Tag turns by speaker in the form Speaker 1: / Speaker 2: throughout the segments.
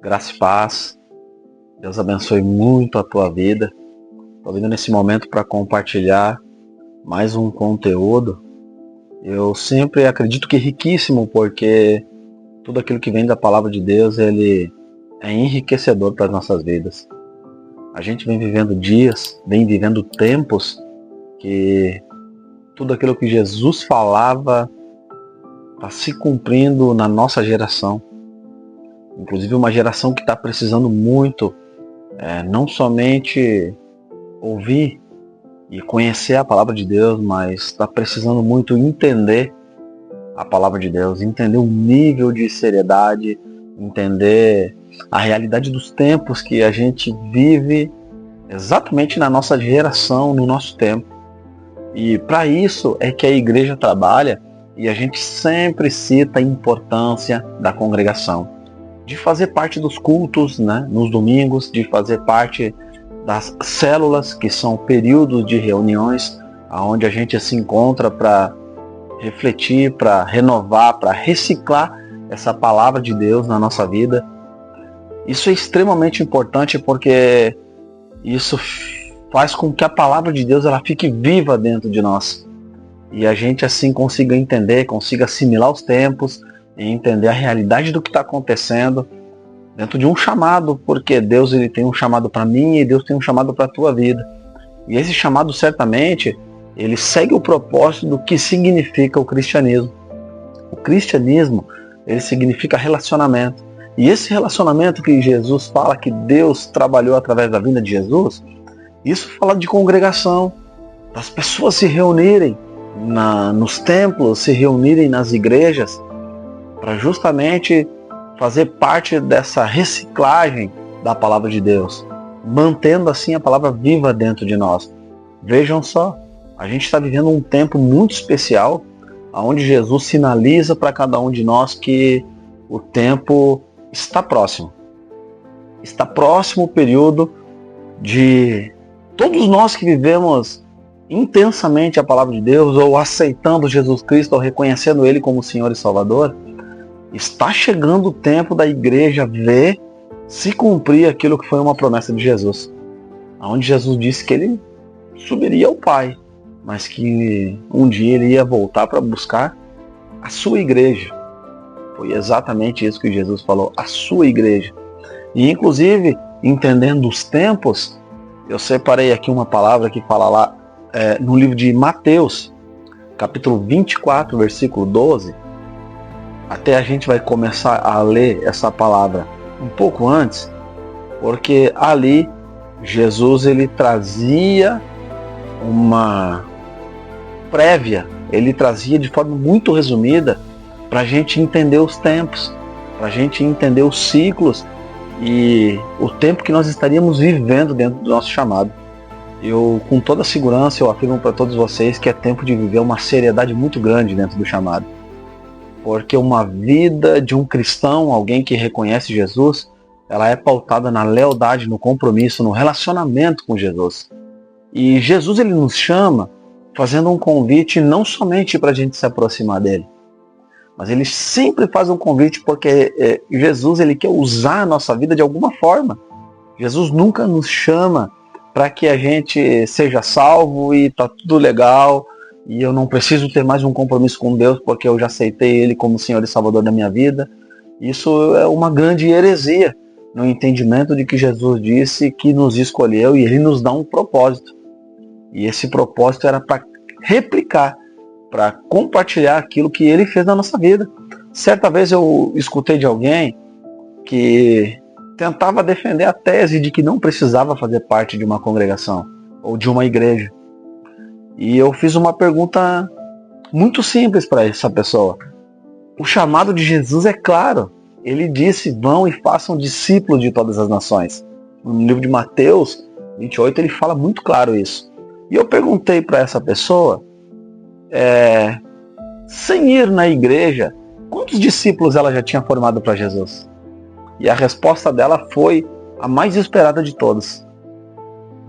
Speaker 1: Graça e paz. Deus abençoe muito a tua vida. Estou vindo nesse momento para compartilhar mais um conteúdo. Eu sempre acredito que riquíssimo, porque tudo aquilo que vem da palavra de Deus, ele é enriquecedor para as nossas vidas. A gente vem vivendo dias, vem vivendo tempos que tudo aquilo que Jesus falava está se cumprindo na nossa geração. Inclusive uma geração que está precisando muito, não somente ouvir e conhecer a palavra de Deus, mas está precisando muito entender a palavra de Deus, entender o nível de seriedade, entender a realidade dos tempos que a gente vive exatamente na nossa geração, no nosso tempo. E para isso é que a igreja trabalha, e a gente sempre cita a importância da congregação, de fazer parte dos cultos, nos domingos, de fazer parte das células, que são períodos de reuniões, onde a gente se encontra para refletir, para renovar, para reciclar essa palavra de Deus na nossa vida. Isso é extremamente importante, porque isso faz com que a palavra de Deus ela fique viva dentro de nós. E a gente assim consiga entender, consiga assimilar os tempos, e entender a realidade do que está acontecendo dentro de um chamado, porque Deus ele tem um chamado para mim e Deus tem um chamado para a tua vida. E esse chamado certamente, ele segue o propósito do que significa o cristianismo. O cristianismo, ele significa relacionamento. E esse relacionamento que Jesus fala que Deus trabalhou através da vinda de Jesus, isso fala de congregação, das pessoas se reunirem nos templos, se reunirem nas igrejas, para justamente fazer parte dessa reciclagem da palavra de Deus, mantendo assim a palavra viva dentro de nós. Vejam só, a gente está vivendo um tempo muito especial, onde Jesus sinaliza para cada um de nós que o tempo está próximo. Está próximo o período de todos nós que vivemos intensamente a palavra de Deus, ou aceitando Jesus Cristo, ou reconhecendo Ele como Senhor e Salvador. Está chegando o tempo da igreja ver se cumprir aquilo que foi uma promessa de Jesus, onde Jesus disse que Ele subiria ao Pai, mas que um dia Ele ia voltar para buscar a sua igreja. Foi exatamente isso que Jesus falou, a sua igreja. E inclusive, entendendo os tempos, eu separei aqui uma palavra que fala lá no livro de Mateus, capítulo 24, versículo 12. Até a gente vai começar a ler essa palavra um pouco antes, porque ali Jesus ele trazia uma prévia, ele trazia de forma muito resumida para a gente entender os tempos, para a gente entender os ciclos e o tempo que nós estaríamos vivendo dentro do nosso chamado. Eu, com toda segurança, eu afirmo para todos vocês que é tempo de viver uma seriedade muito grande dentro do chamado. Porque uma vida de um cristão, alguém que reconhece Jesus, ela é pautada na lealdade, no compromisso, no relacionamento com Jesus. E Jesus ele nos chama fazendo um convite não somente para a gente se aproximar dele, mas ele sempre faz um convite porque Jesus ele quer usar a nossa vida de alguma forma. Jesus nunca nos chama para que a gente seja salvo e tá tudo legal, e eu não preciso ter mais um compromisso com Deus porque eu já aceitei Ele como Senhor e Salvador da minha vida. Isso é uma grande heresia no entendimento de que Jesus disse que nos escolheu e Ele nos dá um propósito. E esse propósito era para replicar, para compartilhar aquilo que Ele fez na nossa vida. Certa vez eu escutei de alguém que tentava defender a tese de que não precisava fazer parte de uma congregação ou de uma igreja. E eu fiz uma pergunta muito simples para essa pessoa. O chamado de Jesus é claro. Ele disse, vão e façam discípulos de todas as nações. No livro de Mateus 28 ele fala muito claro isso. E eu perguntei para essa pessoa, sem ir na igreja, quantos discípulos ela já tinha formado para Jesus? E a resposta dela foi a mais esperada de todas.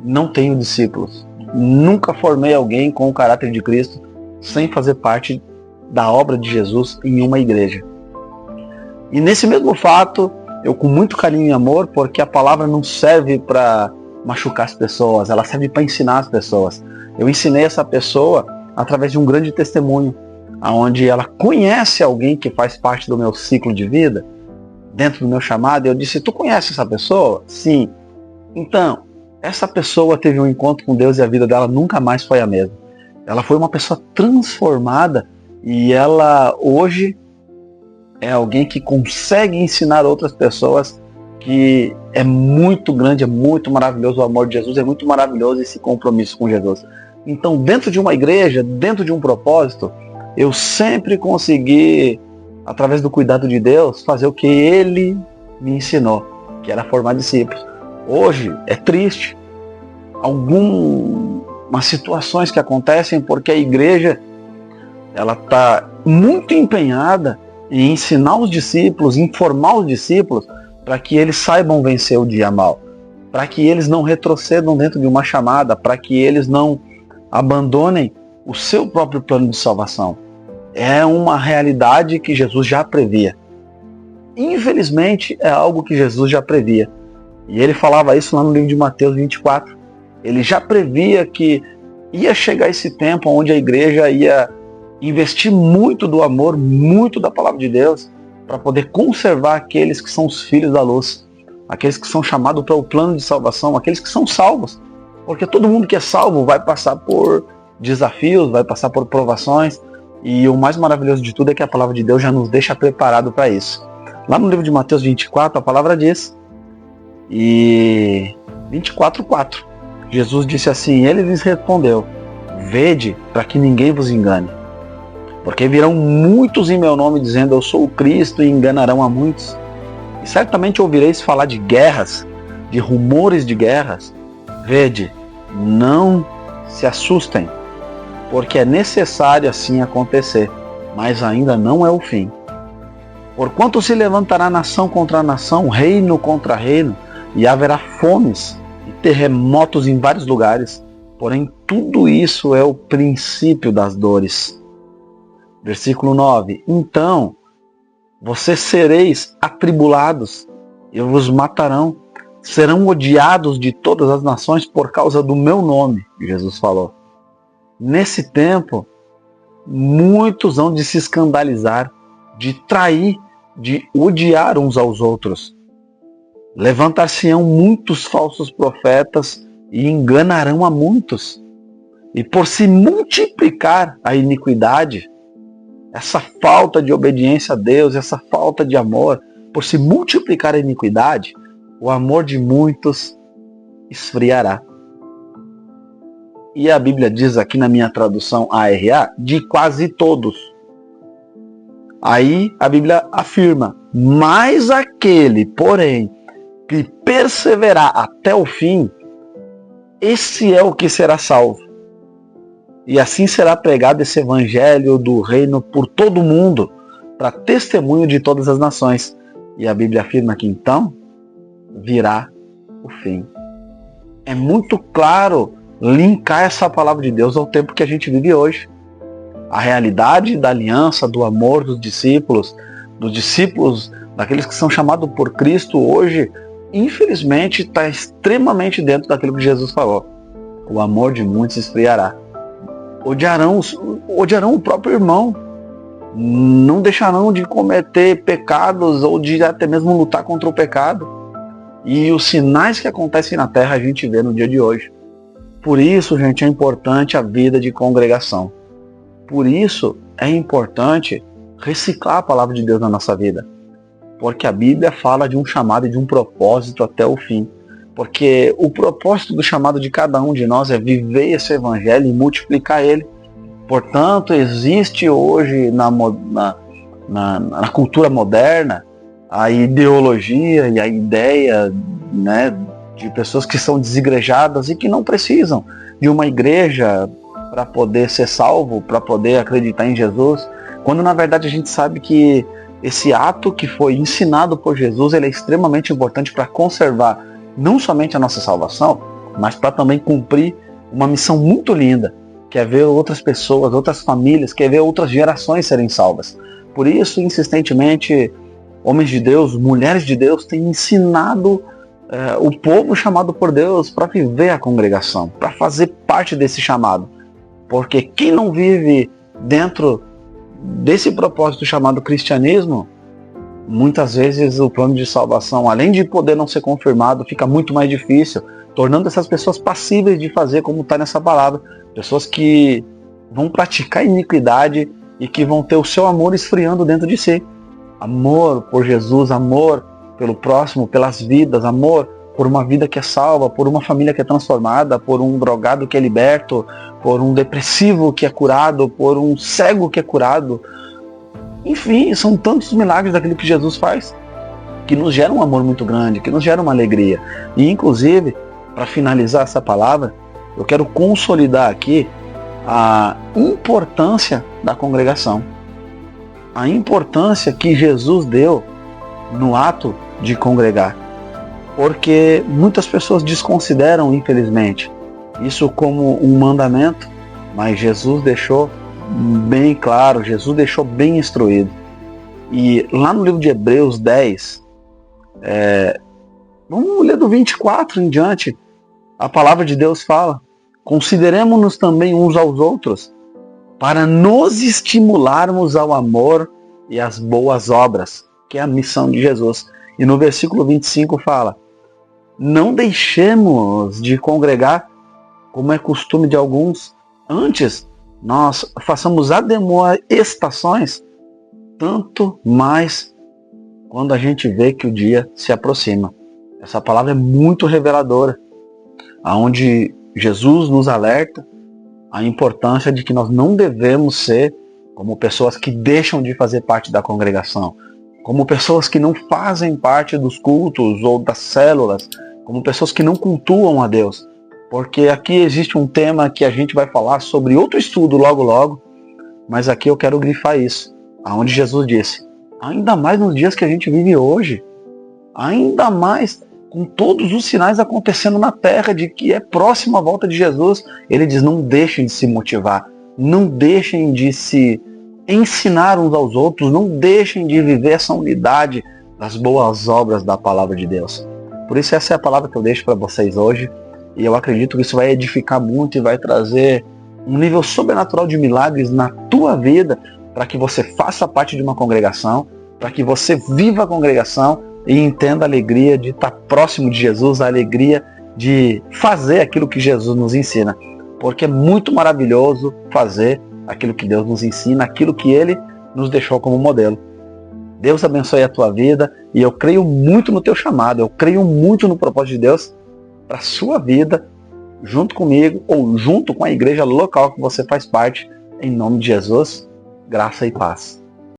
Speaker 1: Não tenho discípulos. Nunca formei alguém com o caráter de Cristo sem fazer parte da obra de Jesus em uma igreja. E nesse mesmo fato, eu com muito carinho e amor, porque a palavra não serve para machucar as pessoas, ela serve para ensinar as pessoas. Eu ensinei essa pessoa através de um grande testemunho, onde ela conhece alguém que faz parte do meu ciclo de vida, dentro do meu chamado. Eu disse: tu conhece essa pessoa? Sim. Então, essa pessoa teve um encontro com Deus e a vida dela nunca mais foi a mesma. Ela foi uma pessoa transformada e ela hoje é alguém que consegue ensinar outras pessoas que é muito grande, é muito maravilhoso o amor de Jesus, é muito maravilhoso esse compromisso com Jesus. Então, dentro de uma igreja, dentro de um propósito, eu sempre consegui, através do cuidado de Deus, fazer o que Ele me ensinou, que era formar discípulos. Hoje é triste algumas situações que acontecem porque a igreja ela está muito empenhada em ensinar os discípulos, em formar os discípulos para que eles saibam vencer o dia mal, para que eles não retrocedam dentro de uma chamada, para que eles não abandonem o seu próprio plano de salvação. É uma realidade que Jesus já previa. Infelizmente, é algo que Jesus já previa. E ele falava isso lá no livro de Mateus 24. Ele já previa que ia chegar esse tempo onde a igreja ia investir muito do amor, muito da palavra de Deus, para poder conservar aqueles que são os filhos da luz, aqueles que são chamados para o plano de salvação, aqueles que são salvos. Porque todo mundo que é salvo vai passar por desafios, vai passar por provações, e o mais maravilhoso de tudo é que a palavra de Deus já nos deixa preparado para isso. Lá no livro de Mateus 24, a palavra diz, e 24:4, Jesus disse assim: ele lhes respondeu: vede para que ninguém vos engane, porque virão muitos em meu nome dizendo eu sou o Cristo, e enganarão a muitos. E certamente ouvireis falar de guerras, de rumores de guerras. Vede, não se assustem, porque é necessário assim acontecer, mas ainda não é o fim. Porquanto se levantará nação contra nação, reino contra reino, e haverá fomes e terremotos em vários lugares. Porém, tudo isso é o princípio das dores. Versículo 9. Então, vocês sereis atribulados e vos matarão. Serão odiados de todas as nações por causa do meu nome, Jesus falou. Nesse tempo, muitos hão de se escandalizar, de trair, de odiar uns aos outros. Levantar-se-ão muitos falsos profetas e enganarão a muitos. E por se multiplicar a iniquidade, essa falta de obediência a Deus, essa falta de amor, por se multiplicar a iniquidade, o amor de muitos esfriará. E a Bíblia diz aqui na minha tradução ARA, de quase todos. Aí a Bíblia afirma, mas aquele, porém, que perseverar até o fim, esse é o que será salvo. E assim será pregado esse evangelho do reino por todo o mundo, para testemunho de todas as nações. E a Bíblia afirma que então virá o fim. É muito claro linkar essa palavra de Deus ao tempo que a gente vive hoje. A realidade da aliança, do amor dos discípulos, daqueles que são chamados por Cristo hoje, infelizmente está extremamente dentro daquilo que Jesus falou. O amor de muitos esfriará. Odiarão o próprio irmão. Não deixarão de cometer pecados ou de até mesmo lutar contra o pecado. E os sinais que acontecem na terra a gente vê no dia de hoje. Por isso, gente, é importante a vida de congregação. Por isso é importante reciclar a palavra de Deus na nossa vida. Porque a Bíblia fala de um chamado e de um propósito até o fim. Porque o propósito do chamado de cada um de nós é viver esse evangelho e multiplicar ele. Portanto, existe hoje na cultura moderna a ideologia e a ideia, né, de pessoas que são desigrejadas e que não precisam de uma igreja para poder ser salvo, para poder acreditar em Jesus, quando na verdade a gente sabe que esse ato que foi ensinado por Jesus, ele é extremamente importante para conservar não somente a nossa salvação, mas para também cumprir uma missão muito linda, que é ver outras pessoas, outras famílias, que é ver outras gerações serem salvas. Por isso, insistentemente, homens de Deus, mulheres de Deus têm ensinado o povo chamado por Deus para viver a congregação, para fazer parte desse chamado. Porque quem não vive dentro desse propósito chamado cristianismo, muitas vezes o plano de salvação, além de poder não ser confirmado, fica muito mais difícil, tornando essas pessoas passíveis de fazer como está nessa palavra. Pessoas que vão praticar iniquidade e que vão ter o seu amor esfriando dentro de si. Amor por Jesus, amor pelo próximo, pelas vidas, amor por uma vida que é salva, por uma família que é transformada, por um drogado que é liberto, por um depressivo que é curado, por um cego que é curado. Enfim, são tantos milagres daquilo que Jesus faz, que nos gera um amor muito grande, que nos gera uma alegria. E inclusive, para finalizar essa palavra, eu quero consolidar aqui a importância da congregação. A importância que Jesus deu no ato de congregar. Porque muitas pessoas desconsideram, infelizmente, isso como um mandamento, mas Jesus deixou bem claro, Jesus deixou bem instruído. E lá no livro de Hebreus 10, vamos ler do 24 em diante, a palavra de Deus fala: consideremos-nos também uns aos outros, para nos estimularmos ao amor e às boas obras, que é a missão de Jesus. E no versículo 25 fala: não deixemos de congregar, como é costume de alguns, antes nós façamos admoestações, tanto mais quando a gente vê que o dia se aproxima. Essa palavra é muito reveladora, aonde Jesus nos alerta a importância de que nós não devemos ser como pessoas que deixam de fazer parte da congregação, como pessoas que não fazem parte dos cultos ou das células, como pessoas que não cultuam a Deus. Porque aqui existe um tema que a gente vai falar sobre outro estudo logo logo, mas aqui eu quero grifar isso, aonde Jesus disse: ainda mais nos dias que a gente vive hoje, ainda mais com todos os sinais acontecendo na terra de que é próximo a volta de Jesus, ele diz: não deixem de se motivar, não deixem de se ensinar uns aos outros, não deixem de viver essa unidade das boas obras da palavra de Deus. Por isso essa é a palavra que eu deixo para vocês hoje, e eu acredito que isso vai edificar muito e vai trazer um nível sobrenatural de milagres na tua vida, para que você faça parte de uma congregação, para que você viva a congregação e entenda a alegria de estar próximo de Jesus, a alegria de fazer aquilo que Jesus nos ensina. Porque é muito maravilhoso fazer aquilo que Deus nos ensina, aquilo que Ele nos deixou como modelo. Deus abençoe a tua vida, e eu creio muito no teu chamado, eu creio muito no propósito de Deus para a sua vida, junto comigo ou junto com a igreja local que você faz parte. Em nome de Jesus, graça e paz.